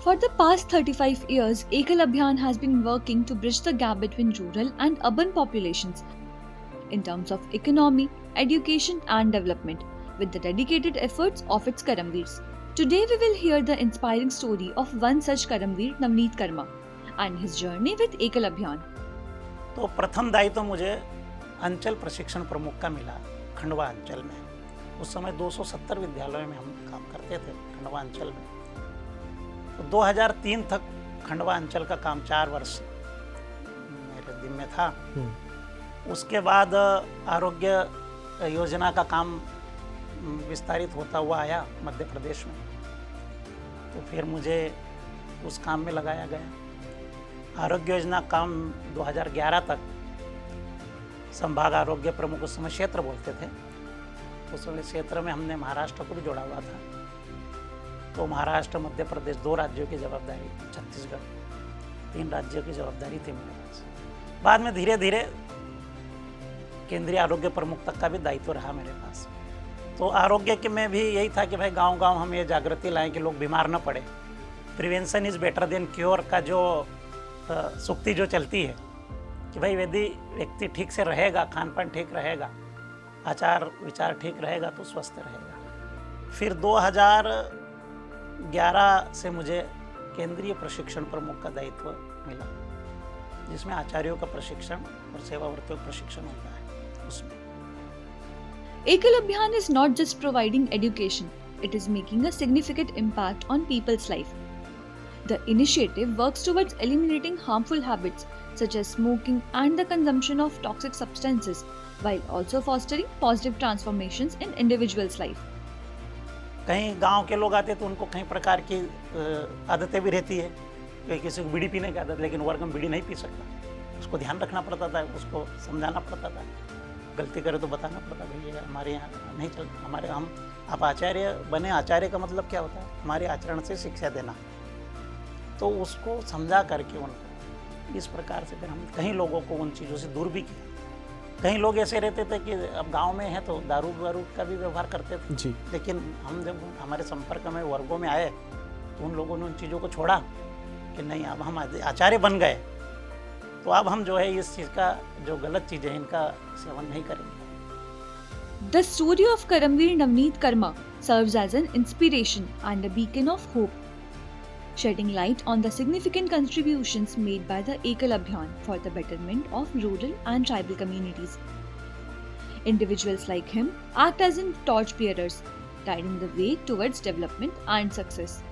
For the past 35 years, Ekal Abhiyan has been working to bridge the gap between rural and urban populations in terms of economy, education, and development, with the dedicated efforts of its Karamveers. Today, we will hear the inspiring story of one such Karamveer, Navneet Karma, and his journey with Ekal Abhiyan. तो प्रथम दायित्व तो मुझे अंचल प्रशिक्षण प्रमुख का मिला खंडवा अंचल में। उस समय 270 विद्यालयों में हम काम करते थे खंडवा अंचल में। तो 2003 तक खंडवा अंचल का काम 4 वर्ष मेरे दिन में था। उसके बाद आरोग्य योजना का काम विस्तारित होता हुआ आया मध्य प्रदेश में, तो फिर मुझे उस काम में लगाया गया। आरोग्य योजना काम 2011 तक संभाग आरोग्य प्रमुख, उस समय क्षेत्र बोलते थे, उस समय क्षेत्र में हमने महाराष्ट्र को भी जोड़ा हुआ था। तो महाराष्ट्र, मध्य प्रदेश 2 राज्यों की जवाबदारी, छत्तीसगढ़ 3 राज्यों की जवाबदारी थी मेरे पास। बाद में धीरे धीरे केंद्रीय आरोग्य प्रमुख तक का भी दायित्व रहा मेरे पास। तो आरोग्य के में भी यही था कि भाई गांव-गांव हम ये जागृति लाएं कि लोग बीमार न पड़े। Prevention is better than cure का जो सूक्ति जो चलती है कि भाई यदि व्यक्ति ठीक से रहेगा, खान पान ठीक रहेगा, आचार विचार ठीक रहेगा तो स्वस्थ रहेगा। फिर 2011 से मुझे केंद्रीय प्रशिक्षण प्रमुख का दायित्व मिला, जिसमें आचार्यों का प्रशिक्षण और सेवावर्तियों का प्रशिक्षण होता है। उसमें Ekal Abhiyan is not just providing education, it is making a significant impact on people's life. The initiative works towards eliminating harmful habits such as smoking and the consumption of toxic substances, while also fostering positive transformations in individuals' life. कहीं गांव के लोग आते तो उनको कई प्रकार की आदतें भी रहती है। किसी को बीड़ी पीने की आदत, लेकिन वर्ग में बीड़ी नहीं पी सकता, उसको ध्यान रखना पड़ता था, उसको समझाना पड़ता था, गलती करे तो बताना पड़ता, भैया हमारे यहाँ नहीं चलता। हमारे हम आप आचार्य बने, आचार्य का मतलब क्या होता है? हमारे आचरण से शिक्षा देना। तो उसको समझा करके उनको इस प्रकार से फिर हम कई लोगों को उन चीज़ों से दूर भी किया। कई लोग ऐसे रहते थे कि अब गांव में हैं तो दारू वारू का भी व्यवहार करते थे जी। लेकिन हम जब हमारे संपर्क में वर्गों में आए तो उन लोगों ने उन चीज़ों को छोड़ा कि नहीं, अब हम आचार्य बन गए तो अब हम जो है इस चीज़ का जो गलत चीज़ है इनका सेवन नहीं करेंगे। The story of Karamveer Navneet Karma serves as an inspiration and a beacon of hope, shedding light on the significant contributions made by the Ekal Abhiyan for the betterment of rural and tribal communities. Individuals like him act as in torch bearers, guiding the way towards development and success.